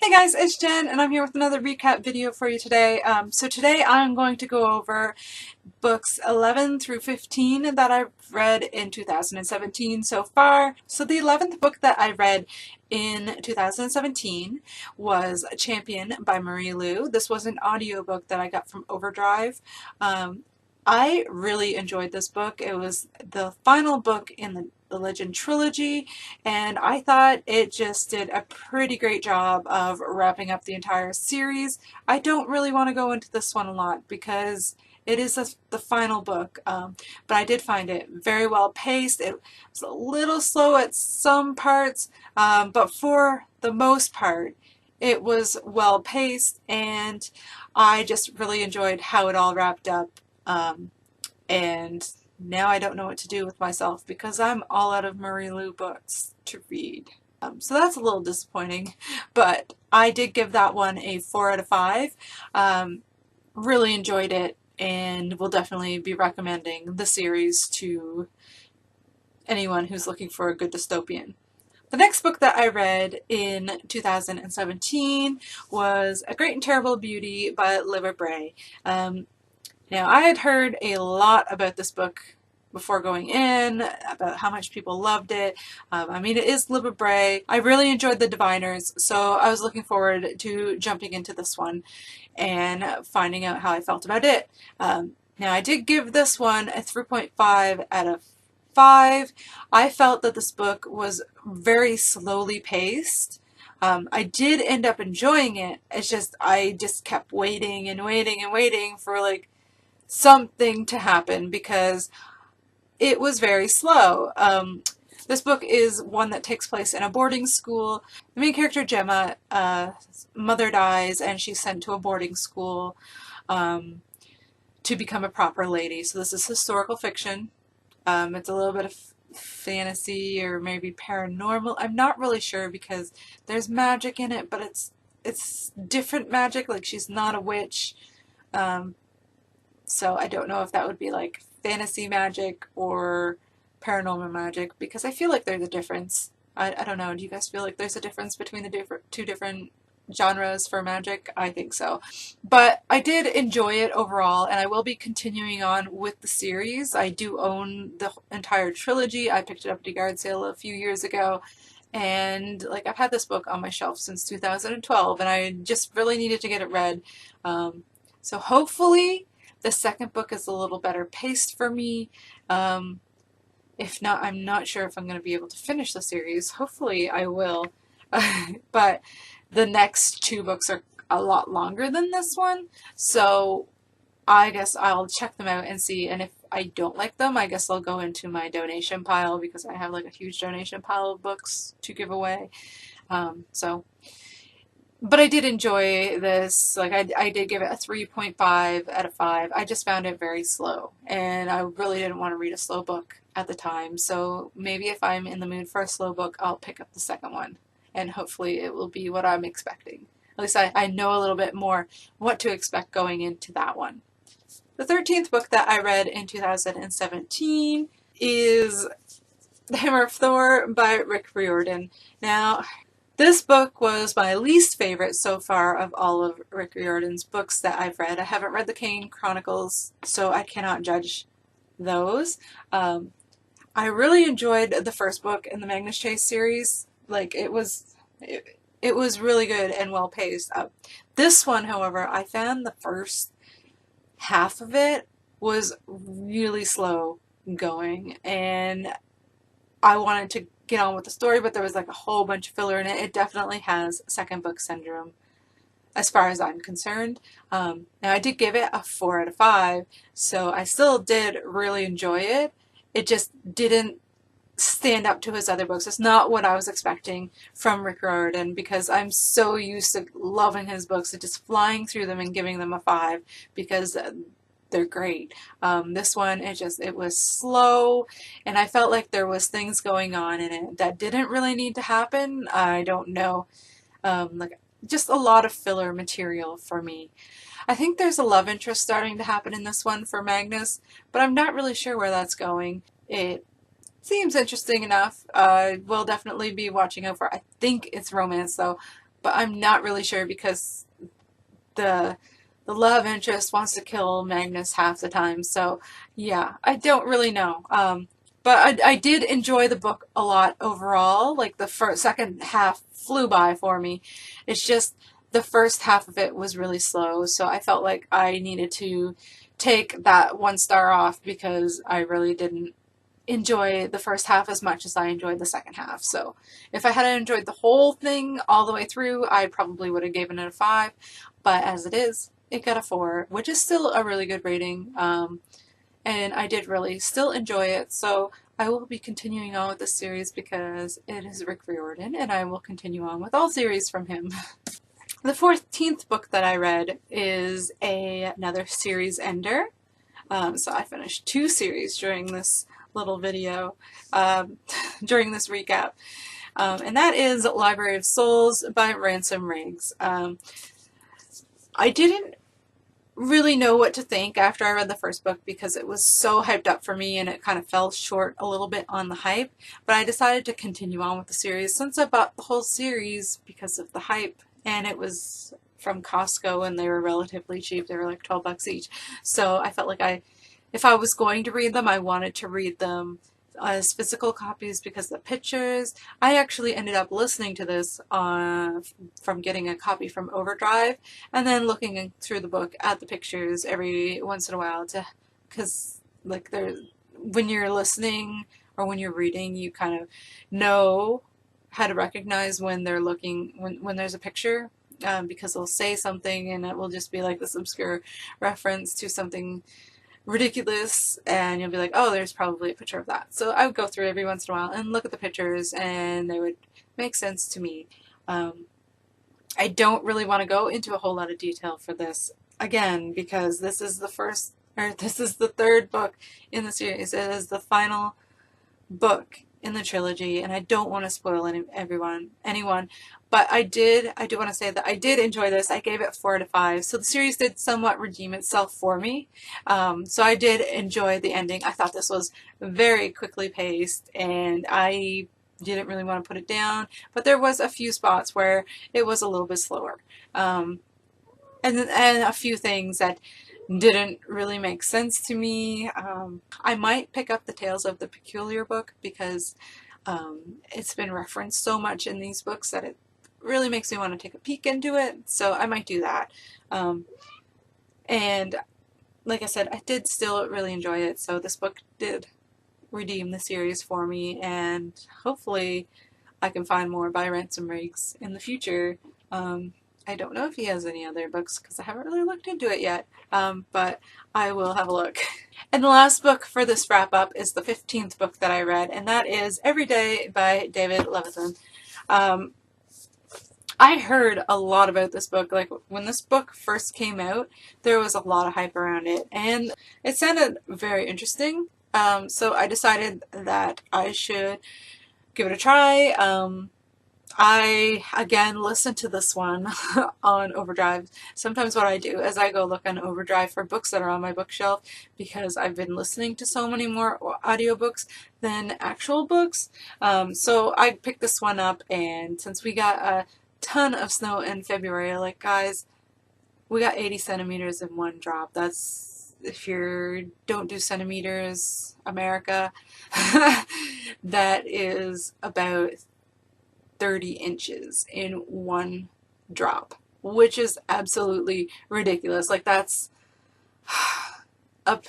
Hey guys, it's Jen and I'm here with another recap video for you today. So today I'm going to go over books 11 through 15 that I've read in 2017 so far. So the 11th book that I read in 2017 was Champion by Marie Lu. This was an audiobook that I got from Overdrive. I really enjoyed this book. It was the final book in the Legend trilogy, and I thought it just did a pretty great job of wrapping up the entire series. I don't really want to go into this one a lot because it is the final book, but I did find it very well paced. It was a little slow at some parts, but for the most part, it was well paced, and I just really enjoyed how it all wrapped up. And now I don't know what to do with myself because I'm all out of Marie Lu books to read. So that's a little disappointing, but I did give that one a 4 out of 5. Really enjoyed it and will definitely be recommending the series to anyone who's looking for a good dystopian. The next book that I read in 2017 was A Great and Terrible Beauty by Libba Bray. Now, I had heard a lot about this book before going in, about how much people loved it. I mean, it is Libba Bray. I really enjoyed The Diviners, so I was looking forward to jumping into this one and finding out how I felt about it. Now, I did give this one a 3.5 out of 5. I felt that this book was very slowly paced. I did end up enjoying it. It's just, I just kept waiting and waiting and waiting for like something to happen because it was very slow. This book is one that takes place in a boarding school. The main character, Gemma, mother dies and she's sent to a boarding school to become a proper lady. So this is historical fiction. It's a little bit of fantasy or maybe paranormal. I'm not really sure because there's magic in it, but it's different magic. Like, she's not a witch. So I don't know if that would be like fantasy magic or paranormal magic because I feel like there's a difference. I don't know. Do you guys feel like there's a difference between the two different genres for magic? I think so. But I did enjoy it overall, and I will be continuing on with the series. I do own the entire trilogy. I picked it up at a yard sale a few years ago, and like, I've had this book on my shelf since 2012, and I just really needed to get it read. So hopefully the second book is a little better paced for me. If not, I'm not sure if I'm going to be able to finish the series. Hopefully I will. But the next two books are a lot longer than this one, so I guess I'll check them out and see, and if I don't like them, I guess I'll go into my donation pile because I have like a huge donation pile of books to give away. But I did enjoy this. Like, I did give it a 3.5 out of 5. I just found it very slow, and I really didn't want to read a slow book at the time. So maybe if I'm in the mood for a slow book, I'll pick up the second one, and hopefully it will be what I'm expecting. At least I know a little bit more what to expect going into that one. The 13th book that I read in 2017 is The Hammer of Thor by Rick Riordan. Now, this book was my least favorite so far of all of Rick Riordan's books that I've read. I haven't read the Kane Chronicles, so I cannot judge those. I really enjoyed the first book in the Magnus Chase series. Like, it was really good and well paced. This one, however, I found the first half of it was really slow going, and I wanted to get on with the story, but there was like a whole bunch of filler in it. It definitely has second book syndrome as far as I'm concerned. Now, I did give it a 4 out of 5, so I still did really enjoy it. It just didn't stand up to his other books. It's not what I was expecting from Rick Riordan because I'm so used to loving his books and just flying through them and giving them a 5 because they're great. This one, it was slow, and I felt like there was things going on in it that didn't really need to happen. I don't know, like, just a lot of filler material for me. I think there's a love interest starting to happen in this one for Magnus, but I'm not really sure where that's going. It seems interesting enough. We'll definitely be watching out for. I think it's romance though. but I'm not really sure because the the love interest wants to kill Magnus half the time. So yeah, I don't really know. But I did enjoy the book a lot overall. Like the second half flew by for me. It's just the first half of it was really slow, so I felt like I needed to take that 1 star off because I really didn't enjoy the first half as much as I enjoyed the second half. So if I had enjoyed the whole thing all the way through, I probably would have given it a 5. But as it is, it got a 4, which is still a really good rating. And I did really still enjoy it. So I will be continuing on with this series because it is Rick Riordan, and I will continue on with all series from him. The 14th book that I read is another series ender. So I finished 2 series during this little video, during this recap. And that is Library of Souls by Ransom Riggs. I didn't really know what to think after I read the first book because it was so hyped up for me and it kind of fell short a little bit on the hype, but I decided to continue on with the series since I bought the whole series because of the hype, and it was from Costco and they were relatively cheap. They were like 12 bucks each. So I felt like if I was going to read them, I wanted to read them as physical copies because the pictures. I actually ended up listening to this from getting a copy from Overdrive and then looking through the book at the pictures every once in a while because like when you're listening or when you're reading, you kind of know how to recognize when they're looking when there's a picture, because they'll say something and it will just be like this obscure reference to something ridiculous, and you'll be like, oh, there's probably a picture of that. So I would go through every once in a while and look at the pictures and they would make sense to me. I don't really want to go into a whole lot of detail for this again because this is the third book in the series. It is the final book in the trilogy, and I don't want to spoil anyone, but I do want to say that I did enjoy this. I gave it 4 out of 5, so the series did somewhat redeem itself for me. So I did enjoy the ending. I thought this was very quickly paced, and I didn't really want to put it down, but there was a few spots where it was a little bit slower, and a few things that didn't really make sense to me. I might pick up the Tales of the Peculiar book because it's been referenced so much in these books that it really makes me want to take a peek into it, so I might do that. And like I said, I did still really enjoy it, so this book did redeem the series for me, and hopefully I can find more by Ransom Riggs in the future. I don't know if he has any other books because I haven't really looked into it yet, but I will have a look. And the last book for this wrap-up is the 15th book that I read, and that is Every Day by David Levithan. I heard a lot about this book. Like, when this book first came out, there was a lot of hype around it, and it sounded very interesting. So I decided that I should give it a try. I, again, listened to this one on Overdrive. Sometimes what I do is I go look on Overdrive for books that are on my bookshelf because I've been listening to so many more audiobooks than actual books. So I picked this one up, and since we got a ton of snow in February, like, guys, we got 80 centimeters in one drop. That's, if you don't do centimeters, America, that is about 30 inches in one drop, which is absolutely ridiculous. Like, that's up,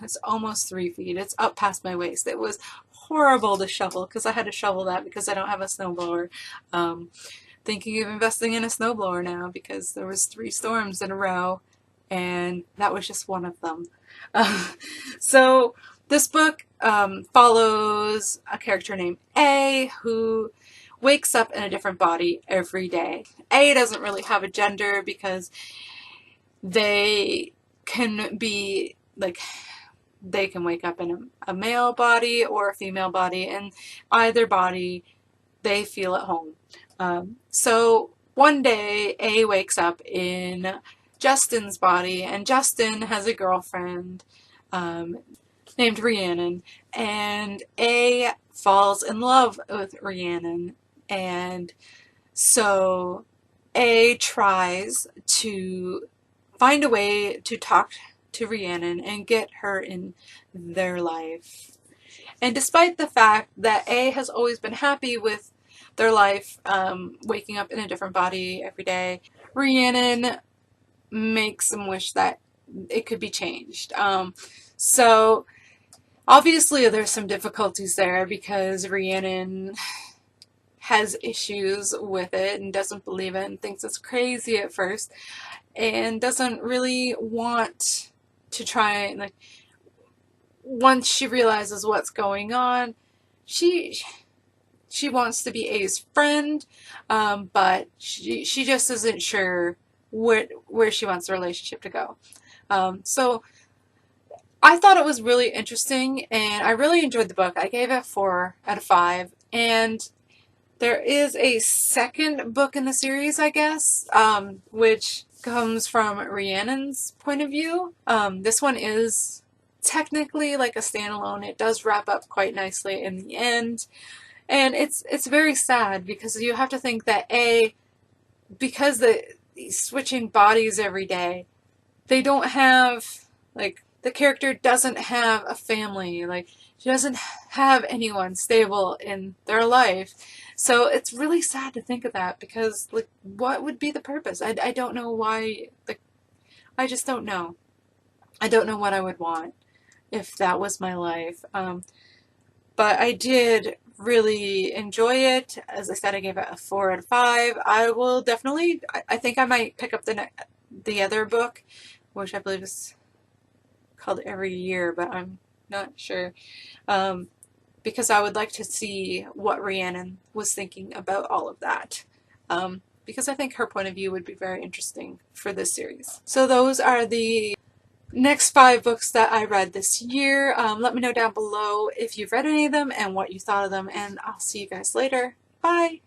it's almost 3 feet. It's up past my waist. It was horrible to shovel because I had to shovel that because I don't have a snowblower. Thinking of investing in a snowblower now because there was 3 storms in a row and that was just one of them. So this book follows a character named A who wakes up in a different body every day. A doesn't really have a gender because they can be like, they can wake up in a male body or a female body, and either body they feel at home. So one day A wakes up in Justin's body, and Justin has a girlfriend named Rhiannon, and A falls in love with Rhiannon. And so A tries to find a way to talk to Rhiannon and get her in their life. And despite the fact that A has always been happy with their life, waking up in a different body every day, Rhiannon makes them wish that it could be changed. So obviously there's some difficulties there because Rhiannon has issues with it and doesn't believe it and thinks it's crazy at first and doesn't really want to try and, like, once she realizes what's going on, she wants to be A's friend, but she just isn't sure where she wants the relationship to go. So I thought it was really interesting and I really enjoyed the book. I gave it 4 out of 5, and there is a second book in the series, I guess, which comes from Rhiannon's point of view. This one is technically like a standalone. It does wrap up quite nicely in the end. And it's very sad because you have to think that because he's switching bodies every day, they don't have, like, the character doesn't have a family. Like, she doesn't have anyone stable in their life. So it's really sad to think of that because, like, what would be the purpose? I don't know why, like, I just don't know. I don't know what I would want if that was my life. But I did really enjoy it. As I said, I gave it a 4 out of 5. I will definitely, I think I might pick up the other book, which I believe is called Every Year, but I'm not sure. Because I would like to see what Rhiannon was thinking about all of that. Because I think her point of view would be very interesting for this series. So those are the next 5 books that I read this year. Let me know down below if you've read any of them and what you thought of them, and I'll see you guys later. Bye!